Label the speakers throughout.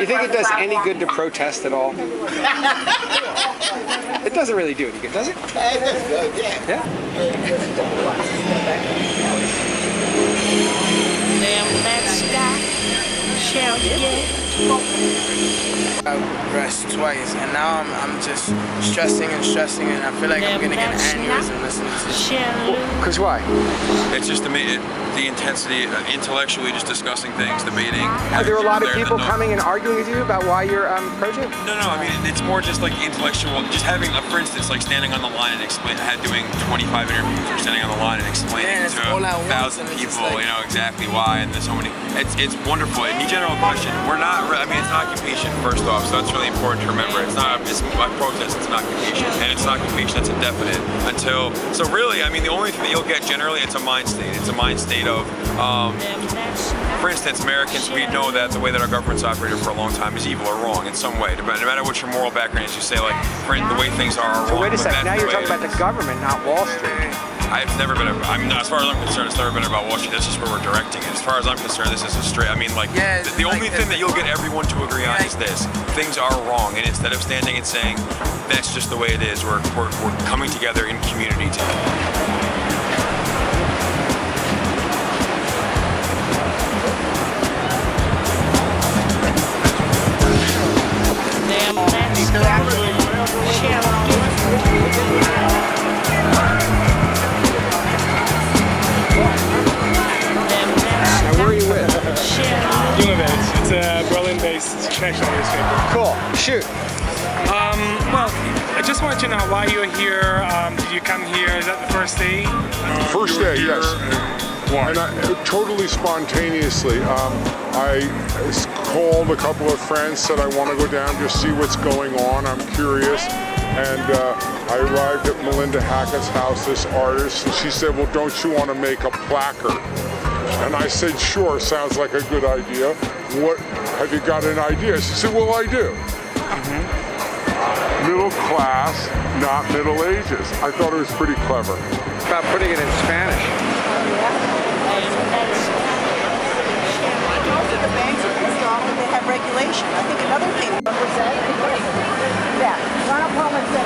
Speaker 1: You think it does any good to protest at all? It doesn't really do any good, does it?
Speaker 2: It does good, yeah.
Speaker 1: Yeah?
Speaker 3: I rushed twice, and now I'm just stressing, and I feel like I'm gonna get an aneurysm listening to this.
Speaker 1: Because why?
Speaker 4: It's just the intensity, intellectually just discussing things, debating.
Speaker 1: Are there a lot of people coming and arguing with you about why you're pro-Jew?
Speaker 4: No, I mean, it's more just like intellectual, just having, for instance, like standing on the line and doing 25 interviews or standing on the line and explaining to 1,000 people, you know, exactly why, and there's so many. It's wonderful. And your general question, we're not, I mean, it's an occupation, first off, so that's really important to remember. It's not, it's a protest, it's an occupation, and it's an occupation that's indefinite until, so really, I mean, the only thing that you'll get generally, it's a mind state. It's a mind state of, for instance, Americans, we know that the way that our government's operated for a long time is evil or wrong in some way. No matter what your moral background is, you say, like, the way things are wrong.
Speaker 1: So wait a second, now you're talking about the government, not Wall Street.
Speaker 4: I've never been, I mean, as far as I'm concerned, it's never been about Wall Street. That's just where we're directing it. As far as I'm concerned, this is a straight, I mean, like, the only thing that you'll get everyone to agree on is this. Things are wrong, and instead of standing and saying, that's just the way it is, we're coming together in community together.
Speaker 5: It's a Berlin-based national newspaper.
Speaker 1: Cool. Shoot.
Speaker 5: Well, I just wanted to know why you're here. Did you come here? Is that the first day?
Speaker 6: First day, yes.
Speaker 5: Why?
Speaker 6: And totally spontaneously. I called a couple of friends, said I want to go down to see what's going on. I'm curious. And I arrived at Melinda Hackett's house, this artist, and she said, well, don't you want to make a placard? And I said, sure, sounds like a good idea. What, have you got an idea? She said, well, I do. Middle class, not Middle Ages. I thought it was pretty clever.
Speaker 1: About putting it in Spanish.
Speaker 7: Most of the banks are pissed off and they have regulation. I think another thing was that. Yeah, Ronald Palmer said.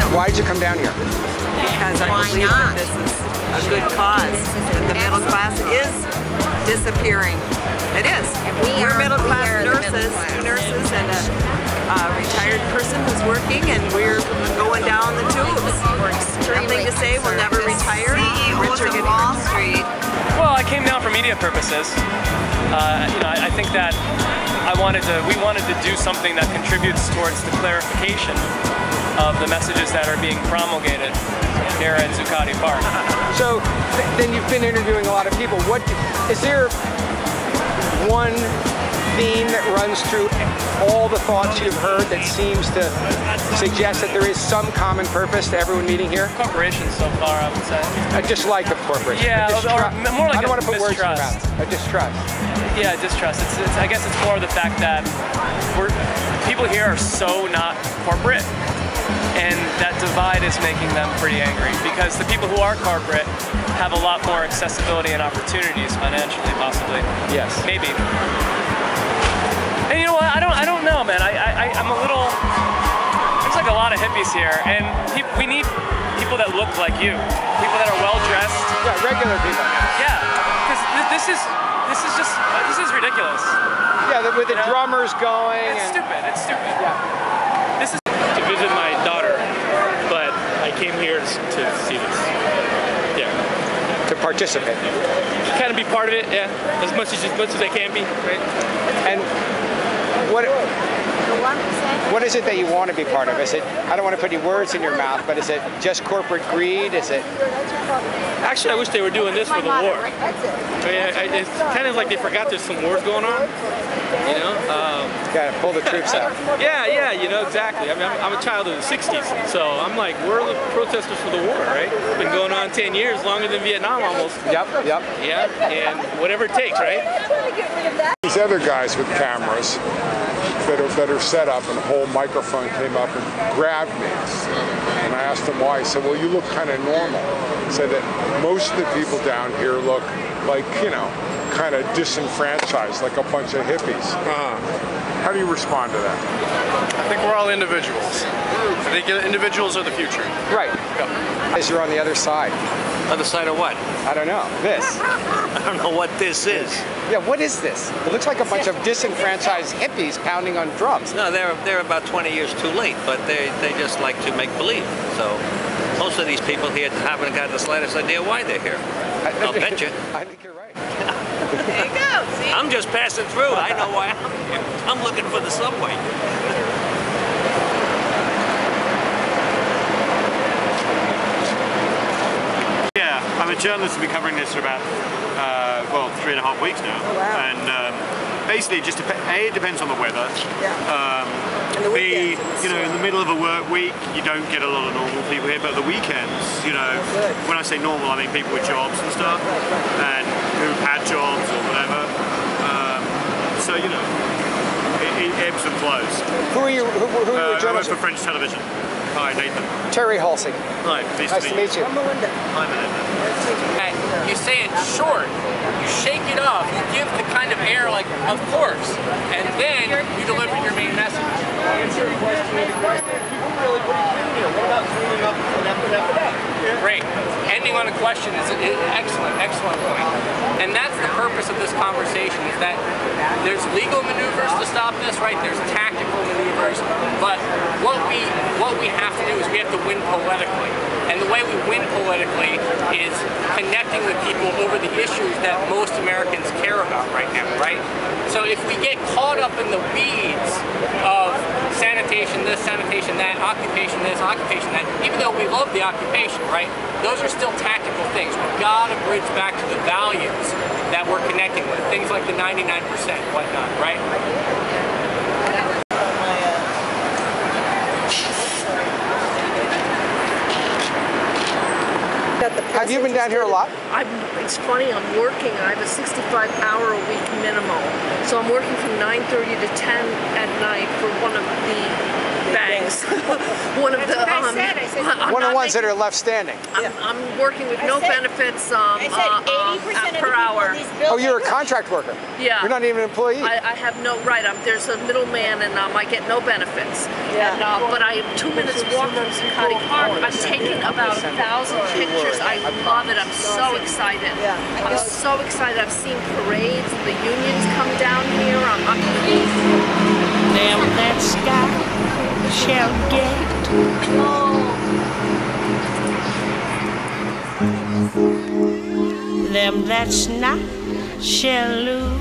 Speaker 1: Why'd you come down here?
Speaker 8: Because I believe that this is a good cause. That the middle class is disappearing. It is. We're middle class nurses, two nurses and a retired person who's working, and we're going down the tubes. Nothing to say, we'll never retire. Richard getting Wall Street.
Speaker 5: Well, I came down for media purposes. You know, I think that we wanted to do something that contributes towards the clarification of the messages that are being promulgated here at Zuccotti Park.
Speaker 1: So then you've been interviewing a lot of people. What is there one theme that runs through all the thoughts you've heard that seems to suggest that there is some common purpose to everyone meeting here?
Speaker 5: Corporations so far, I would say.
Speaker 1: A dislike of corporations.
Speaker 5: Yeah, or more like
Speaker 1: I don't want to put words in your
Speaker 5: mistrust.
Speaker 1: mouth. A distrust.
Speaker 5: Yeah, distrust. I guess it's more the fact that people here are so not corporate. And that divide is making them pretty angry because the people who are corporate have a lot more accessibility and opportunities financially, possibly.
Speaker 1: Yes.
Speaker 5: Maybe. And you know what? I don't know, man. I'm a little. There's like a lot of hippies here, and we need people that look like you, people that are well dressed.
Speaker 1: Yeah, regular people.
Speaker 5: Yeah, because this is ridiculous.
Speaker 1: Yeah, with the drummers going.
Speaker 5: It's stupid. It's stupid.
Speaker 1: Yeah.
Speaker 5: This is to visit my daughter, but I came here to see this. Yeah.
Speaker 1: To participate.
Speaker 5: Kind of be part of it, yeah. As much as I can be, right?
Speaker 1: And What is it that you want to be part of? Is it, I don't want to put any words in your mouth, but is it just corporate greed? Is it?
Speaker 2: Actually, I wish they were doing this for the war. I mean, it's kind of like they forgot there's some wars going on. You know?
Speaker 1: Got to pull the troops out.
Speaker 2: Yeah, you know, exactly. I mean, I'm a child of the 60s, so I'm like, we're the protesters for the war, right? It's been going on 10 years, longer than Vietnam almost.
Speaker 1: Yep.
Speaker 2: Yeah, and whatever it takes, right?
Speaker 6: These other guys with cameras that are set up, and a whole microphone came up and grabbed me. And I asked him why. He said, well, you look kind of normal. He said that most of the people down here look like, you know, kind of disenfranchised, like a bunch of hippies. How do you respond to that?
Speaker 9: I think we're all individuals. I think individuals are the future.
Speaker 1: Right. As you're on the other side.
Speaker 10: Other side of what?
Speaker 1: I don't know. This.
Speaker 10: I don't know what this is.
Speaker 1: Yeah, what is this? It looks like a bunch of disenfranchised hippies pounding on drums.
Speaker 10: No, they're about 20 years too late, but they just like to make believe. So most of these people here haven't got the slightest idea why they're here. I'll bet you.
Speaker 1: I think you're right.
Speaker 8: There you go. See?
Speaker 10: I'm just passing through. I know why I'm here. I'm looking for the subway.
Speaker 11: Yeah, I'm a journalist who's been covering this for about, 3.5 weeks now. Oh, wow. And basically, just A, it depends on the weather.
Speaker 8: Yeah.
Speaker 11: B, you know, in the middle of a work week, you don't get a lot of normal people here, but the weekends, you know, when I say normal, I mean people with jobs and stuff, and who've had jobs or whatever. So, you know, it ebbs and flows.
Speaker 1: Who are you? Who are you?
Speaker 11: I work for French television. Hi, Nathan.
Speaker 1: Terry Halsey.
Speaker 11: Hi, nice
Speaker 1: to meet you.
Speaker 8: I'm Melinda.
Speaker 11: Hi, Melinda.
Speaker 12: You say it short, you shake it off, you give the kind of air like, of course, and then you deliver your main message. Answer your question. People really, what are you doing here? What about cleaning up and Great. Ending on a question is an excellent point. And that's the purpose of this conversation, is that there's legal maneuvers to stop this, right? There's tactical maneuvers, but what we have to do is we have to win politically. And the way we win politically is connecting with people over the issues that most Americans care about right now, right? So if we get caught up in the weeds of sanitation this, sanitation that, occupation this, occupation that, even though we love the occupation, right? Those are still tactical things. We've got to bridge back to the values that we're connecting with, things like the 99%, whatnot, right?
Speaker 1: Have you been down here a lot?
Speaker 13: It's funny, I'm working. I have a 65-hour-a-week minimum. So I'm working from 9:30 to 10 at night for one of the banks. One of the
Speaker 1: one of the ones that are left standing.
Speaker 13: I'm working with no benefits per hour.
Speaker 1: Oh, you're a contract worker?
Speaker 13: Yeah.
Speaker 1: You're not even an employee?
Speaker 13: I have no, there's a middleman and I get no benefits.
Speaker 7: Yeah.
Speaker 13: And, but I have 2 minutes walk from Zuccotti Park. I've taken about 1,000 pictures. I love it. I'm so excited. I'm so excited. I've seen parades. The unions come down here. I'm
Speaker 14: Them that sky shall get. Them that's not shall lose.